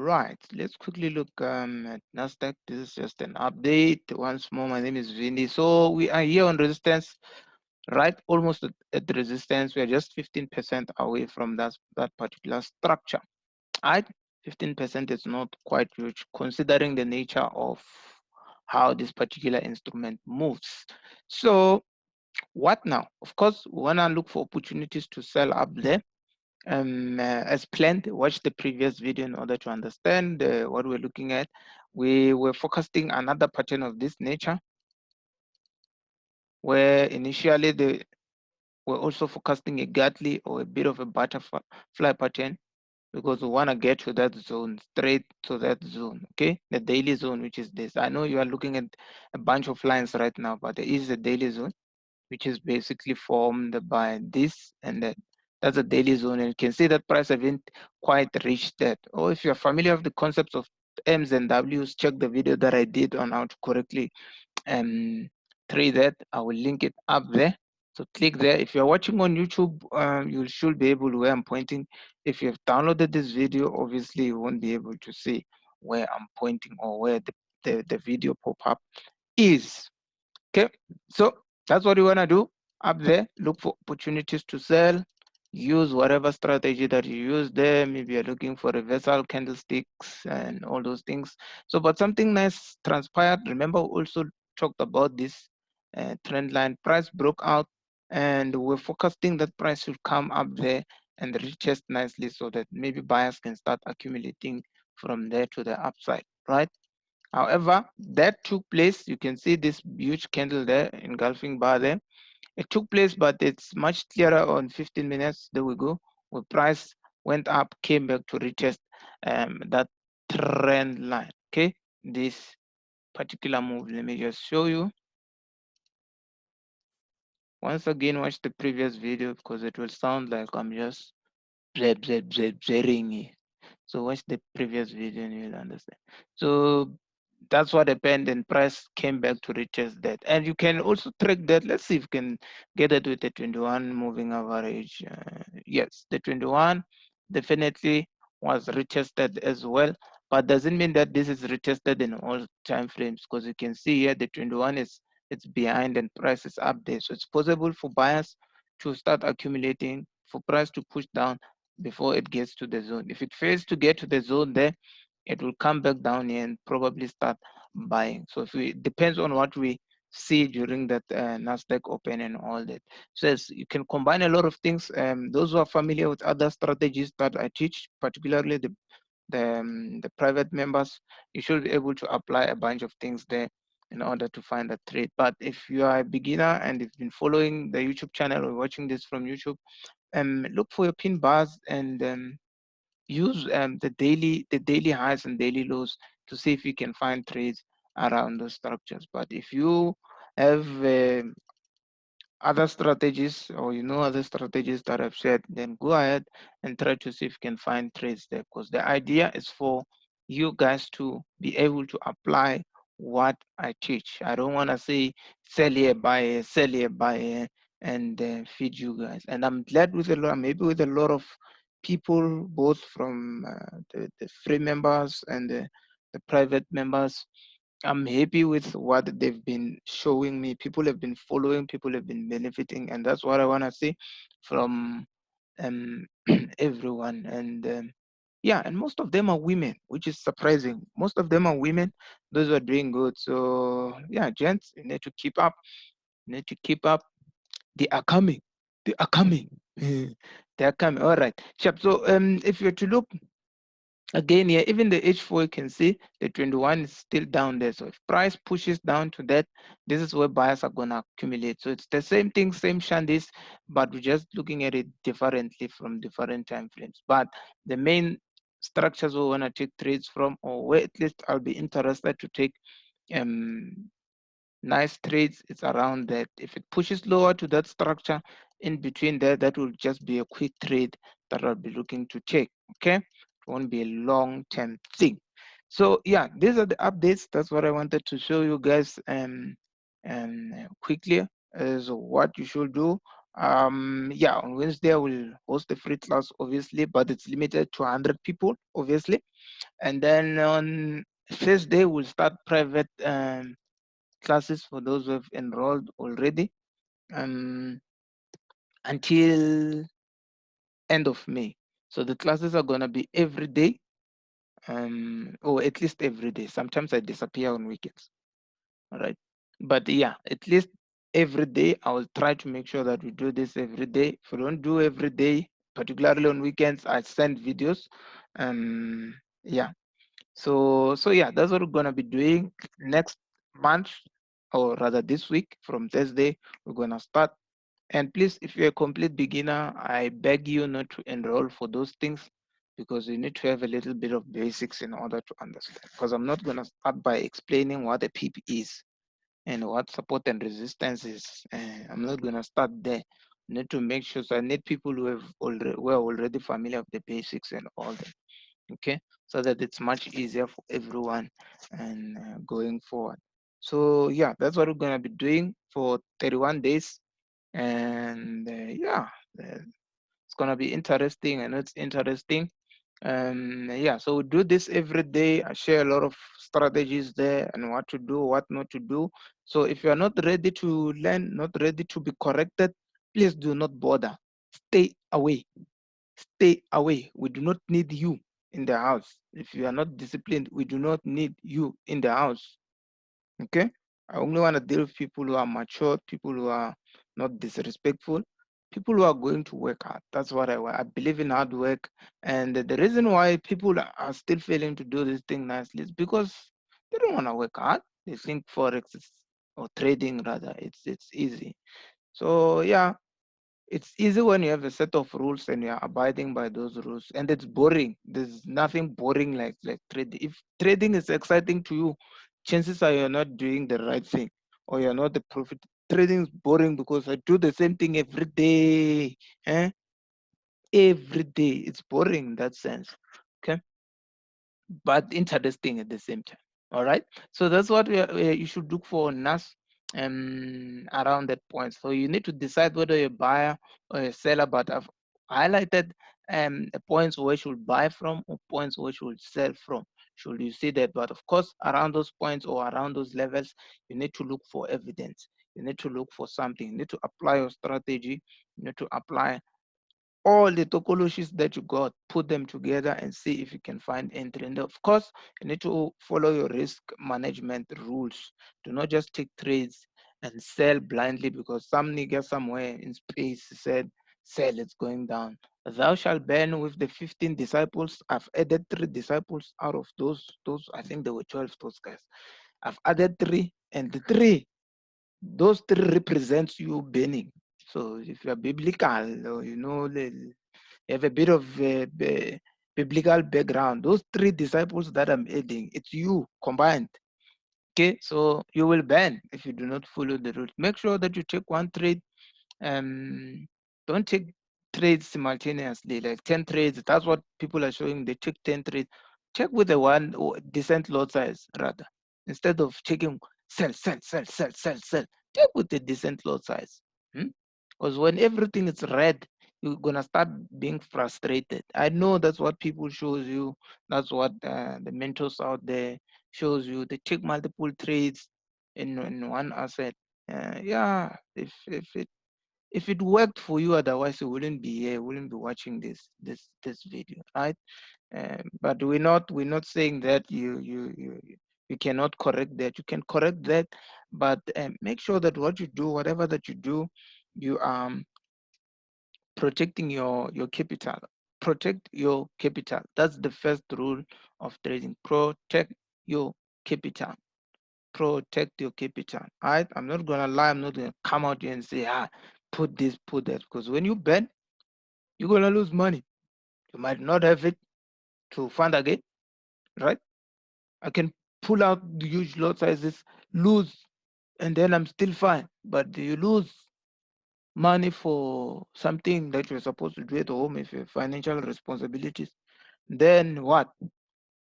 right, let's quickly look at NASDAQ. This is just an update. Once more, my name is Vinny. So we are here on resistance, right? Almost at the resistance. We are just 15% away from that particular structure. Right? 15% is not quite huge considering the nature of how this particular instrument moves. So what now? Of course, we want to look for opportunities to sell up there. As planned, watch the previous video in order to understand what we're looking at. We were focusing another pattern of this nature, where initially they were also focusing a Gatly or a bit of a butterfly pattern, because we want to get to that zone, straight to that zone, okay? The daily zone, which is this. I know you are looking at a bunch of lines right now, but there is a daily zone, which is basically formed by this and that. That's a daily zone, and you can see that price haven't quite reached that. Or if you're familiar with the concepts of M's and W's, check the video that I did on how to correctly trade that. I will link it up there. So click there. If you're watching on YouTube, you should be able to where I'm pointing. If you've downloaded this video, obviously you won't be able to see where I'm pointing or where the video pop-up is. Okay, so that's what you want to do up there. Look for opportunities to sell. Use whatever strategy that you use there. Maybe you're looking for reversal candlesticks and all those things. So, but something nice transpired. Remember, we also talked about this trend line. Price broke out, and we're forecasting that price should come up there and retest nicely, so that maybe buyers can start accumulating from there to the upside, right? However, that took place. You can see this huge candle there, engulfing bar there. It took place, but it's much clearer on 15 minutes. There we go. Where price went up, came back to retest that trend line. Okay, this particular move. Let me just show you. Once again, watch the previous video because it will sound like I'm just blaring. So watch the previous video and you'll understand. So that's what happened, and price came back to retest that. And you can also track that. Let's see if you can get it with the 21 moving average. Yes, the 21 definitely was retested as well, but doesn't mean that this is retested in all time frames, because you can see here the 21 is it's behind and price is up there. So it's possible for buyers to start accumulating, for price to push down before it gets to the zone. If it fails to get to the zone there, it will come back down here and probably start buying. So if we depends on what we see during that NASDAQ open and all that. So yes, you can combine a lot of things. Those who are familiar with other strategies that I teach, particularly the private members, you should be able to apply a bunch of things there in order to find a trade. But if you are a beginner and you've been following the YouTube channel or watching this from YouTube, look for your pin bars and use the daily highs and daily lows to see if you can find trades around those structures. But if you have other strategies, or you know other strategies that I've shared, then go ahead and try to see if you can find trades there, because the idea is for you guys to be able to apply what I teach. I don't want to say sell here, buy here, sell here, buy here, and feed you guys. And I'm glad with a lot, maybe with a lot of people, both from the free members and the private members. I'm happy with what they've been showing me. People have been following, people have been benefiting, and that's what I want to see from um, everyone. And yeah, and most of them are women, which is surprising. Most of them are women. Those are doing good. So yeah, gents, you need to keep up. You need to keep up. They are coming. They are coming. They are coming. All right. Sharp. So if you're to look again here, even the H4, you can see the 21 is still down there. So if price pushes down to that, this is where buyers are going to accumulate. So it's the same thing, same shandies, but we're just looking at it differently from different time frames. But the main structures we want to take trades from, or where at least I'll be interested to take nice trades, it's around that. If it pushes lower to that structure in between there, that will just be a quick trade that I'll be looking to take. Okay, it won't be a long-term thing. So yeah, these are the updates. That's what I wanted to show you guys quickly as what you should do. Yeah, on Wednesday I will host a free class, obviously, but it's limited to 100 people, obviously. And then on Thursday, we'll start private classes for those who have enrolled already until end of May. So the classes are going to be every day, or at least every day. Sometimes I disappear on weekends. All right. But yeah, at least every day, I will try to make sure that we do this every day. If we don't do every day, particularly on weekends, I send videos. Yeah. So yeah, that's what we're gonna be doing next month, or rather this week. From Thursday, we're gonna start. And please, if you're a complete beginner, I beg you not to enroll for those things, because you need to have a little bit of basics in order to understand. Because I'm not gonna start by explaining what a PIP is and what support and resistance is. I'm not gonna start there. I need to make sure. So I need people who are already familiar with the basics and all that. Okay, so that it's much easier for everyone and going forward. So yeah, that's what we're gonna be doing for 31 days, and yeah, it's gonna be interesting. And it's interesting. Yeah, so we do this every day. I share a lot of strategies there and what to do, what not to do. So if you are not ready to learn, not ready to be corrected, please do not bother. Stay away. Stay away. We do not need you in the house. If you are not disciplined, we do not need you in the house. Okay? I only want to deal with people who are mature, people who are not disrespectful, people who are going to work hard. That's what I want. I believe in hard work. And the reason why people are still failing to do this thing nicely is because they don't want to work hard. They think forex is, or trading rather, it's easy. So yeah, it's easy when you have a set of rules and you're abiding by those rules, and it's boring. There's nothing boring like trading. If trading is exciting to you, chances are you're not doing the right thing, or you're not the profit. Trading is boring because I do the same thing every day. Eh? Every day. It's boring in that sense. Okay, but interesting at the same time. All right. So that's what you should look for on NAS around that point. So you need to decide whether you're a buyer or a seller, but I've highlighted the points where you should buy from or points where you should sell from. Should you see that? But of course, around those points or around those levels, you need to look for evidence. You need to look for something. You need to apply your strategy. You need to apply all the topologies that you got, put them together and see if you can find entry. And of course, you need to follow your risk management rules. Do not just take trades and sell blindly because some nigga somewhere in space said, sell, it's going down. Thou shalt burn with the 15 disciples. I've added 3 disciples out of those, I think there were 12, those guys. I've added 3, and the 3, those 3 represents you burning. So if you are biblical, or you have a bit of biblical background, those 3 disciples that I'm adding, it's you combined. Okay, so you will ban if you do not follow the rules. Make sure that you take one trade. Don't take trades simultaneously, like 10 trades. That's what people are showing. They take 10 trades. Check with the one decent lot size rather, instead of checking sell, sell, sell, sell, sell, sell. Check with the decent lot size. Because when everything is red, you're gonna start being frustrated. I know that's what people shows you. That's what the mentors out there shows you. They take multiple trades in one asset. Yeah, if it worked for you, otherwise you wouldn't be here, wouldn't be watching this video, right? But we're not saying that you cannot correct that. You can correct that, but make sure that what you do, whatever that you do, you protecting your capital. Protect your capital. That's the first rule of trading. Protect your capital. Protect your capital. All right. I'm not gonna lie. I'm not gonna come out here and say, put this, put that. Because when you bet, you're gonna lose money. You might not have it to fund again, right? I can pull out the huge lot sizes, lose, and then I'm still fine. But you lose money for something that you're supposed to do at home if you have financial responsibilities. Then what?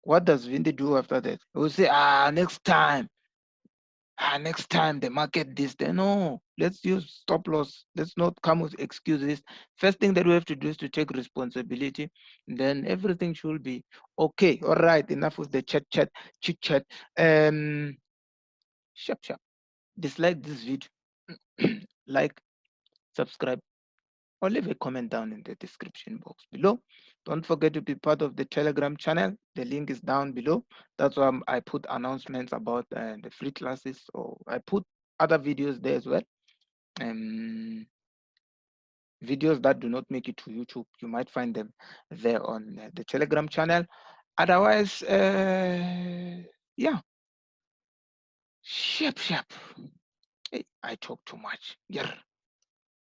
What does Vindy do after that? He will say, next time. next time the market this, then no, let's use stop loss. Let's not come with excuses. First thing that we have to do is to take responsibility. Then everything should be okay. All right, enough with the chit chat. Sharp. Dislike this video, like, subscribe, or leave a comment down in the description box below. Don't forget to be part of the Telegram channel. The link is down below. That's why I put announcements about the free classes, or I put other videos there as well. Videos that do not make it to YouTube, you might find them there on the Telegram channel. Otherwise, yeah, sharp. Hey, I talk too much. Yeah.